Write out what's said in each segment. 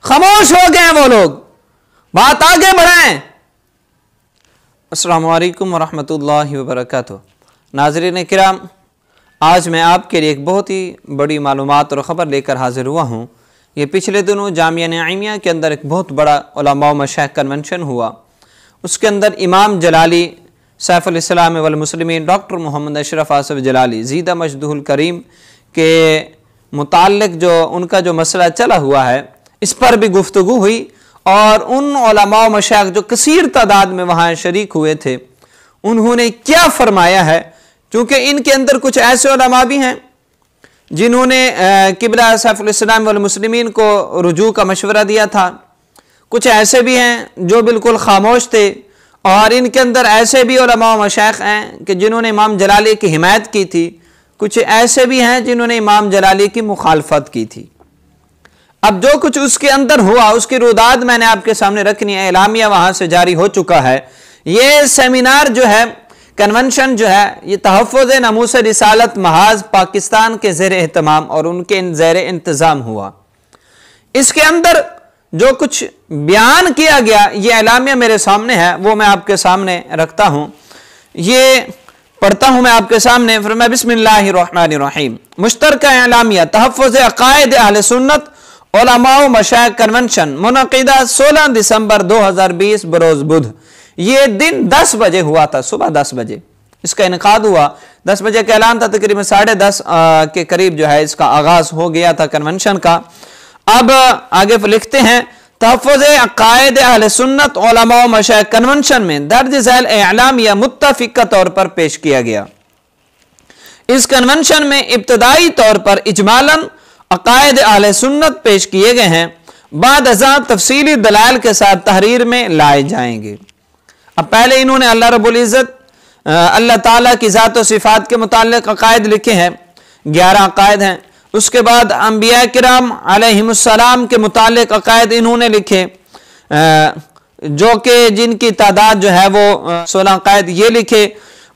खामोश हो गए हैं वो लोग, बात आगे बढ़ाएं। अस्सलाम वालेकुम वरहमतुल्लाहि वबरकातुहू। नाज़रीन किराम, आज मैं आपके लिए एक बहुत ही बड़ी मालूमात और ख़बर लेकर हाज़िर हुआ हूँ। ये पिछले दिनों जामिया नईमिया के अंदर एक बहुत बड़ा उलमा व मशाइख कन्वेंशन हुआ। उसके अंदर इमाम जलाली सैफ़ुल इस्लाम वल मुस्लिमीन डॉक्टर मोहम्मद अशरफ आसिफ जलाली ज़ीदा मजदहुल करीम के मुताल्लिक़ जो उनका जो मसला चला हुआ है, इस पर भी गुफ्तगू हुई और उन उलमा व मशाइख जो कसीर तादाद में वहाँ शरीक हुए थे, उन्होंने क्या फरमाया है। चूँकि इनके अंदर कुछ ऐसे उलमा भी हैं जिन्होंने किबला सैफ़ुल इस्लाम वल मुस्लिमीन को रुजू का मशवरा दिया था, कुछ ऐसे भी हैं जो बिल्कुल खामोश थे, और इनके अंदर ऐसे भी उलमा व मशाइख हैं कि जिन्होंने इमाम जलाली की हिमायत की थी, कुछ ऐसे भी हैं जिन्होंने इमाम जलाली की मुखालफत की थी। अब जो कुछ उसके अंदर हुआ उसकी रुदाद मैंने आपके सामने रखनी है। एलामिया वहाँ से जारी हो चुका है। ये सेमिनार जो है, कन्वेंशन जो है, ये तहफ़्फ़ुज़ नमूस रिसालत महाज पाकिस्तान के ज़ेर एहतमाम और उनके ज़ेर इंतज़ाम हुआ। इसके अंदर जो कुछ बयान किया गया, ये एलामिया मेरे सामने है, वो मैं आपके सामने रखता हूँ। ये पढ़ता हूँ मैं आपके सामने। फरमाया बिस्मिल्लाहिर्रहमानिर्रहीम। मुश्तरका एलामिया तहफ़्फ़ुज़ अक़ाइद अहले सुन्नत उलमा व मशाइख कन्वेंशन मुनक़िदा 16 दिसंबर 2020 बरोज़ बुध। ये दिन 10 बजे हुआ था, सुबह 10 बजे इसका इनकाद हुआ। 10 बजे का ऐलान था, तकरीबन 10:30 के करीब जो है इसका आगाज हो गया था कन्वेंशन का। अब आगे लिखते हैं, तहफ़्फ़ुज़ अक़ाइद अहले सुन्नत उलमा व मशाइख कन्वेंशन में दर्ज झैल एलामिया मुत्तफ़िक़ा तौर पर पेश किया गया। इस कन्वेंशन में इब्तदाई तौर पर इजमालन अक़ाइद अहले सुन्नत पेश किए गए हैं, बाद अज़ां तफसीली दलाइल के साथ तहरीर में लाए जाएंगे। अब पहले इन्होंने अल्लाह रब्बुल इज़्ज़त अल्लाह ताला की ज़ात व सिफ़ात के मुताल्लिक़ अक़ाइद लिखे हैं, 11 अक़ाइद हैं। उसके बाद अंबिया किराम अलैहिमुस्सलाम के मुताल्लिक़ अक़ाइद इन्होंने लिखे, जो कि जिनकी तादाद जो है वो 16 अक़ाइद ये लिखे।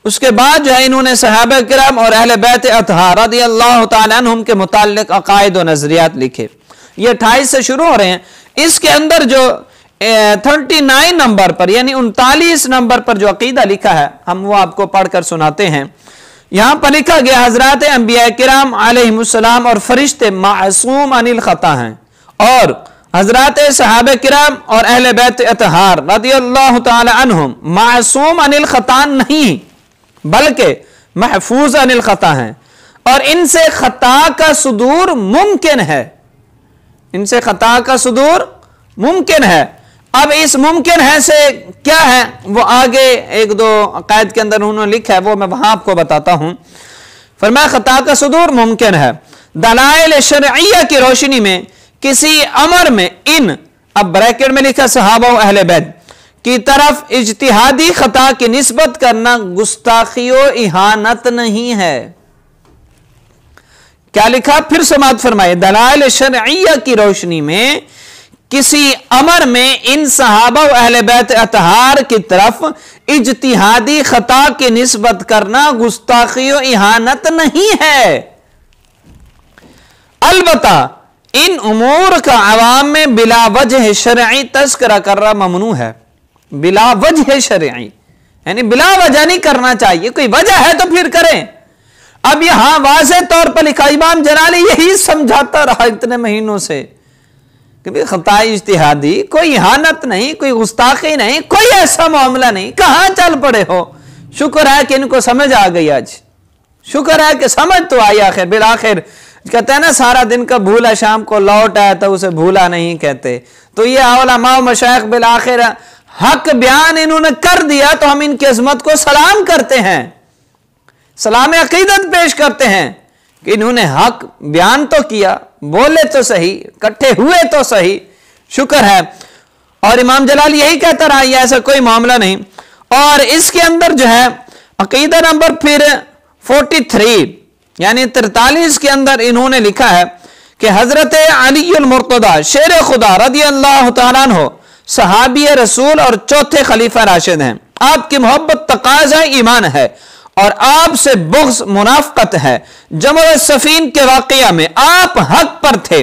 उसके बाद जो है इन्होंने सहाबा किराम और अहले बैत अतहार रज़ियल्लाहु तआला अन्हुम के मुताल्लिक़ अक़ाइद व नज़रियात लिखे। ये 28 से शुरू हो रहे हैं। इसके अंदर जो 39 नंबर पर यानी 39 नंबर पर जो अकीदा लिखा है, हम वो आपको पढ़कर सुनाते हैं। यहाँ पर लिखा गया, हज़रात अंबिया किराम अलैहिमुस्सलाम और फरिश्ते मासूम अनिल खता हैं, और हज़रात सहाबा किराम और अहले बैत अतहार रज़ियल्लाहु तआला अन्हुम मासूम अनिल खता नहीं बल्कि महफूज अनिल खता हैं, और इनसे खता का सुदूर मुमकिन है। इनसे खता का सुदूर मुमकिन है। अब इस मुमकिन है से क्या है वो आगे एक दो अक़ाइद के अंदर उन्होंने लिखा है, वो मैं वहां आपको बताता हूं। फरमाया खता का सुदूर मुमकिन है। दलाइल शरइया की रोशनी में किसी अमर में इन, अब ब्रैकेट में लिखा सहाबा व अहले बैत की तरफ इज्तिहादी खता की निस्बत करना गुस्ताखी व इहानत नहीं है। क्या लिखा, फिर समाअत फरमाए, दलाइल शरइया की रोशनी में किसी अमर में इन सहाबा व अहले बैत अतहार की तरफ इज्तिहादी खता की निस्बत करना गुस्ताखी व इहानत नहीं है। अलबत्ता इन उमूर का अवाम में बिला वजह शरई तस्करा करना ममनू है। बिला वजह शरई यानी बिला वजह नहीं करना चाहिए, कोई वजह है तो फिर करें। अब यहां वाज़ेह तौर पर लिखा, इमाम जलाली यही समझाता रहा इतने महीनों से कि खताई इज्तिहादी, कोई इहानत नहीं, कोई गुस्ताखी नहीं, कोई ऐसा मामला नहीं। कहां चल पड़े हो। शुक्र है कि इनको समझ आ गई, आज शुक्र है कि समझ तो आई आखिर बिलाखिर। कहते हैं ना, सारा दिन का भूला शाम को लौट आया तो उसे भूला नहीं कहते। तो ये उलमा व मशाइख बिलाखिर हक बयान इन्होंने कर दिया, तो हम इनकी अजमत को सलाम करते हैं, सलाम अकीदत पेश करते हैं कि इन्होंने हक बयान तो किया, बोले तो सही, इकट्ठे हुए तो सही, शुक्र है। और इमाम जलाली यही कहता रहा, ऐसा कोई मामला नहीं। और इसके अंदर जो है अकीदा नंबर फिर 43 यानी 43 के अंदर इन्होंने लिखा है कि हजरत अलीउल मुर्तदा शेर खुदा रज़ियल्लाहु तआला अन्हु सहाबी रसूल और चौथे खलीफा राशिद हैं। आपकी मोहब्बत तकाज़ा ईमान है और आपसे बुग़्ज़ मुनाफ़क़त है। जमल सफ़ीन के वाक़या में आप हक पर थे